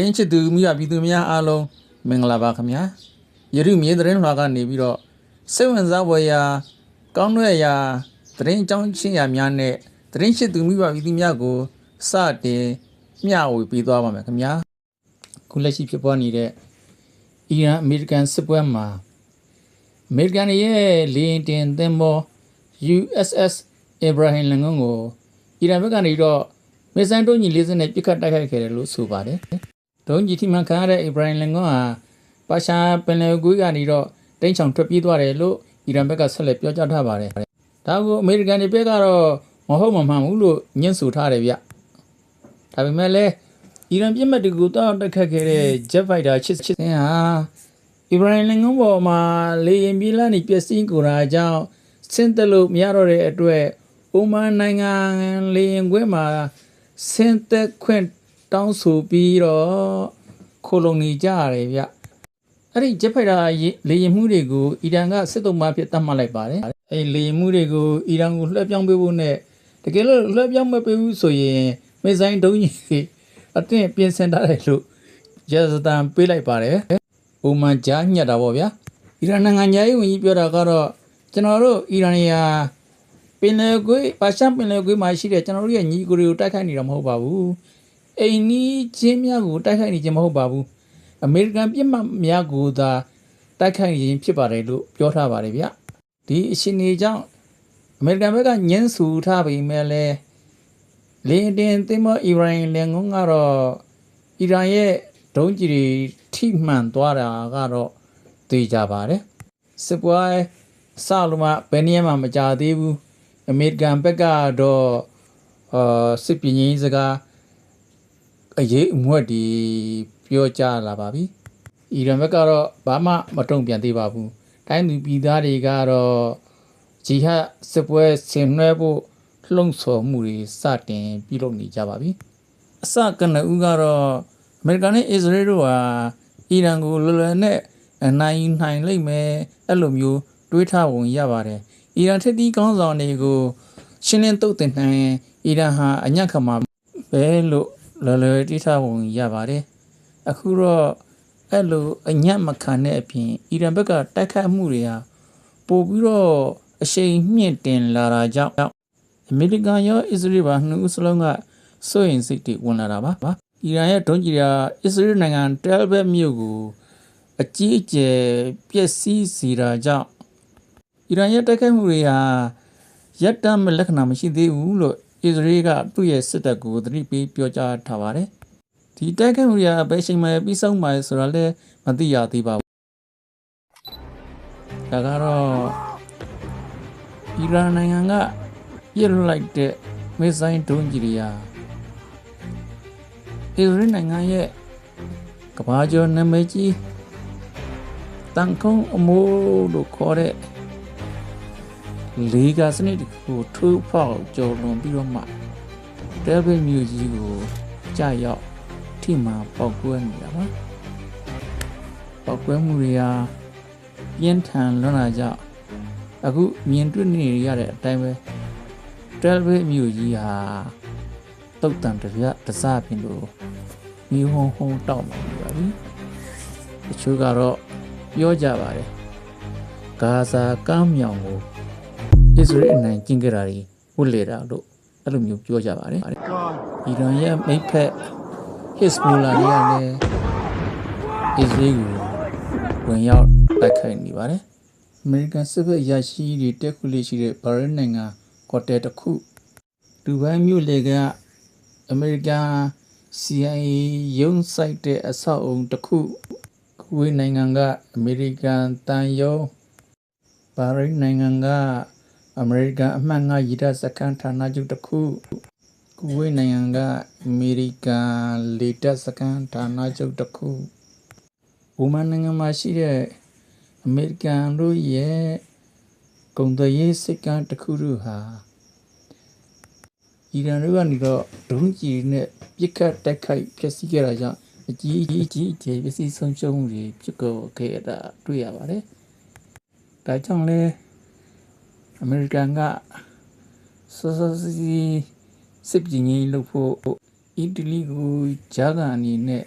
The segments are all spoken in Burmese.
တင်းချစ်သူမိဘပြည်သူများအားလုံးမင်္ဂလာပါခင်ဗျာယရုမြေသတင်းလွှာကနေပြီးတော့စိတ်ဝင်စားဖွယ်ရာကောင်းတဲ့ရာသတင်းအကြောင်းချင်းရာများနဲ့သတင်းချစ်သူမိဘပြည်သူများကိုစတင်မျှဝေပေးသွားပါမယ်ခင်ဗျာခုလက်ရှိဖြစ်ပွားနေတဲ့အီရန်အမေရိကန်စစ်ပွဲမှာအမေရိကန်ရဲ့လေယာဉ်တင်သင်္ဘော USS Abraham Lincoln ကိုအီရန်ဘက်ကနေတော့မစ်ဇိုင်းဒုံးကြီး40နဲ့ပစ်ခတ်တိုက်ခိုက်ခဲ့တယ်လို့ဆိုပါတယ်ဒုံးကြီးထိမှန်ခံရတဲ့ Abraham Lincoln ဟာပါရှားပင်လယ်ကွေးကနေတော့တိမ်းချောင်ထွက်ပြေးသွားတယ်လို့အီရန်ဘက်ကဆက်လက်ပြောကြားထားပါတယ်ဒါကိုအမေရိကန်တွေဘက်ကတော့မဟုတ်မမှန်ဘူးလို့ညှင်းဆိုထားတယ်ဗျဒါပေမဲ့လည်းအီရန်ပြည်မှတ်တွေကိုတောက်တက်ခတ်ခဲ့တဲ့ Jet Fighter ချစ်ဟာ Abraham Lincoln ပေါ်မှာလေယာဉ်ပြေးလမ်းနေပျက်စီးကုန်တာကြောင့်ဆင်းသက်လို့မရတော့တဲ့အတွက်အိုမန်နိုင်ငံလေယာဉ်ကွင်းမှာဆင်းသက်ခွင့်တောင်းဆိုပြီးတော့ခိုလုံနေကြရတယ်ဗျအဲ့ဒီ Jet Fighter လေယာဉ်မှုတွေကိုအီရန်ကစစ်သုံးပါဖြစ်သတ်မှတ်လိုက်ပါတယ်အဲ့လေယာဉ်မှုတွေကိုအီရန်ကိုလွှဲပြောင်းပေးဖို့နဲ့တကယ်လို့လွှဲပြောင်းမပေးဘူးဆိုရင်မစ်ဇိုင်းဒုံးကြီးအတင်းပြင်ဆင်ထားတယ်လို့ဂျက်စတန်ပေးလိုက်ပါတယ်အိုမန်ကြားညက်တာပေါ့ဗျာအီရန်နိုင်ငံရေးဝန်ကြီးပြောတာကတော့ကျွန်တော်တို့အီရန်ရာပင်လယ်ကွေးပါရှားပင်လယ်ကွေးမှာရှိတဲ့ကျွန်တော်တို့ရဲ့ညီကိုတွေကိုတိုက်ခိုက်နေတာမဟုတ်ပါဘူးအိမ်နီးချင်းများကိုတိုက်ခိုက်နေခြင်းမဟုတ်ပါဘူးအမေရိကန်ပြည်မှများကိုသာတိုက်ခိုက်နေခြင်းဖြစ်ပါတယ်လို့ပြောထားပါတယ်ဗျဒီအရှင်နေကြောင့်အမေရိကန်ဘက်ကညှင်းဆူထားပေမဲ့လည်းလေတင်သင်္ဘောအီရန်လန်ကုန်းကတော့အီရန်ရဲ့ဒုံးကျည်တွေထိမှန်သွားတာကတော့သိကြပါတယ်စစ်ပွဲစလို့မှဘယ်နည်းမှမကြသေးဘူးအမေရိကန်ဘက်ကတော့စစ်ပညာရေးစကားအရေးအမွက်ဒီပြောကြလာပါပြီအီရန်ဘက်ကတော့ဘာမှမတုံ့ပြန်သေးပါဘူးတိုင်းသူပြည်သားတွေကတော့ဂျီဟတ်စစ်ပွဲဆင်နွှဲဖို့လှုံ့ဆော်မှုတွေစတင်ပြုလုပ်နေကြပါပြီအစကနဦးကတော့အမေရိကန်နဲ့အစ္စရေးတို့ဟာအီရန်ကိုလွယ်လွယ်နဲ့နိုင်လိမ့်မယ်အဲ့လိုမျိုးတွေးထားပုံရပါတယ်အီရန်ထက်တီးကောင်းဆောင်တွေကိုရှင်းလင်းတုတ်တင်နိုင်အီရန်ဟာအညံ့ခမှာပဲလို့လွယ်လွယ်တွေးထားပုံရပါတယ်အခုတော့အဲ့လိုအညံ့မခံတဲ့အပြင်အီရန်ဘက်ကတိုက်ခိုက်မှုတွေဟာပို့ပြီးတော့အရှိန်မြင့်တင်လာတာကြောင့်အမေရိကန်ရောအစ္စရေးပါနှစ်ဦးစလုံးကစိုးရိမ်စိတ်တွေဝင်လာတာပါအီရန်ရဲ့ဒုံးကျည်ကအစ္စရေးနိုင်ငံတယ်လ်ဘက်မြို့ကိုအကြီးအကျယ်ပျက်စီးစေတာကြောင့်အီရန်ရဲ့တိုက်ခိုက်မှုတွေဟာရပ်တန့်မဲ့လက္ခဏာမရှိသေးဘူးလို့အစ္စရေးကသူ့ရဲ့စစ်တပ်ကိုသတိပေးပြောကြားထားပါတယ်ဒီတိုက်ခိုက်မှုတွေကဘယ်ချိန်မှပြီးဆုံးမှာဆိုတာလည်းမသိရသေးပါဘူးဒါကတော့အီရန်နိုင်ငံကပြစ်လိုက်တဲ့မစ်ဇိုင်းဒုံးကျည်တွေဟာအစ္စရေးနိုင်ငံရဲ့ကမ္ဘာကျော်နာမည်ကြီးတန်ခုံအမိုးလို့ခေါ်တဲ့လေကာစနစ်ကိုထိုးဖောက်ကျော်လွန်ပြီးတော့မှတယ်ဘယ်မြို့ကြီးကိုကြာရောက်ထိမှပေါက်ကွဲနေတာပါပေါက်ကွဲမှုတွေဟာပြင်းထန်လွန်းတာကြောင့်အခုမြင်တွေ့နေရတဲ့အတိုင်းပဲတယ်ဘယ်မြို့ကြီးဟာတုတ်တန်တစားပြင်လို့မြေဟုံတောက်နေပါပြီတချို့ကတော့ပြောကြပါတယ်ဂါဇာကမ်းမြောင်ကိုအစ္စရေးအနိုင်ကျင့်ကြတာတွေဝတ်လေတာလို့အဲ့လိုမျိုးပြောကြပါတယ်အီရန်ရဲ့မိတ်ဖက်ဟစ်စဘူလာတွေကလည်းအစ္စရေးကိုဝင်ရောက်တိုက်ခိုက်နေပါတယ်အမေရိကန်စစ်ဘက်ရရှိတွေတက်ခုလေးရှိတဲ့ဘာရိန်းနိုင်ငံဟိုတယ်တစ်ခုဒူဘိုင်းမြို့လေကအမေရိကန် CIA ရုံးစိုက်တဲ့အဆောက်အုံတစ်ခုကူဝေးနိုင်ငံကအမေရိကန်တန်ယုံဘာရိန်းနိုင်ငံကအမေရိကန်အမှတ်5ရေတပ်စခန်းဌာနချုပ်တစ်ခုကူဝေးနိုင်ငံကအမေရိကန်လေတပ်စခန်းဌာနချုပ်တစ်ခုအိုမန်နိုင်ငံမှာရှိတဲ့အမေရိကန်တို့ရဲ့ကုန်သွယ်ရေးစခန်းတစ်ခုတို့ဟာအီရန်တို့ကနေတော့ဒုံးကျည်နဲ့ပစ်ခတ်တိုက်ခိုက်ဖျက်ဆီးခဲ့တာကြောင့်အကြီးအကျယ်ပစ္စည်းဆုံးရှုံးမှုတွေဖြစ်ခဲ့တာတွေ့ရပါတယ်ဒါကြောင့်လဲအမေရိကန်ကစောစောစီးစစ်ပညာရေးလုပ်ဖို့အီတလီကိုဂျာကန်အနေနဲ့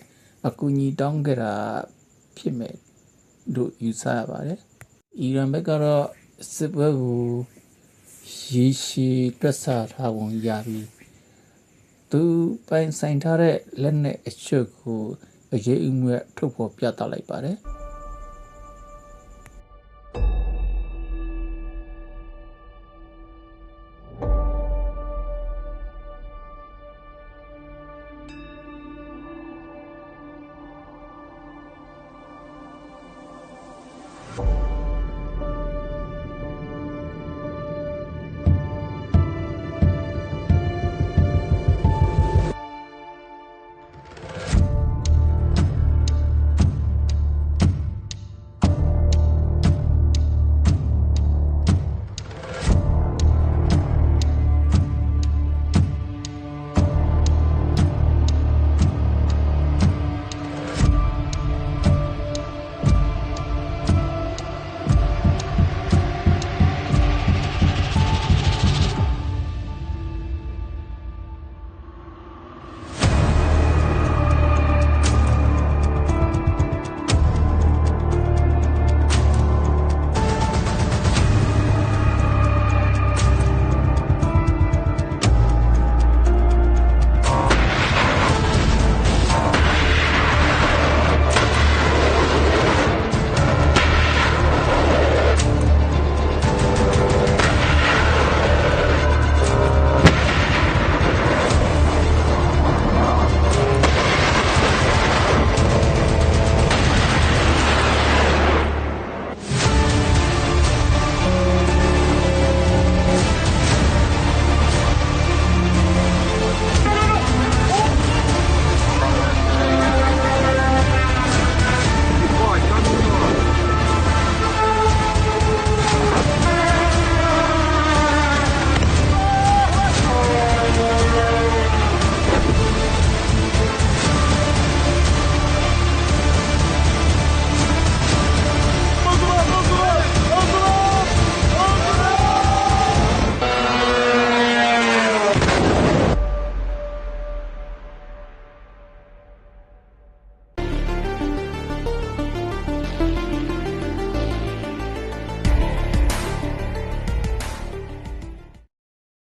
အကူအညီတောင်းခဲ့တာဖြစ်မဲ့လို့ယူဆရပါတယ်အီရန်ဘက်ကတော့စစ်ပွဲကိုရေရှည်တွက်ဆထားပုံရပြီးသူပိုင်ဆိုင်ထားတဲ့လက်နက်အချို့ကိုအရေးအမြတ်ထုတ်ဖော်ပြသလိုက်ပါတယ်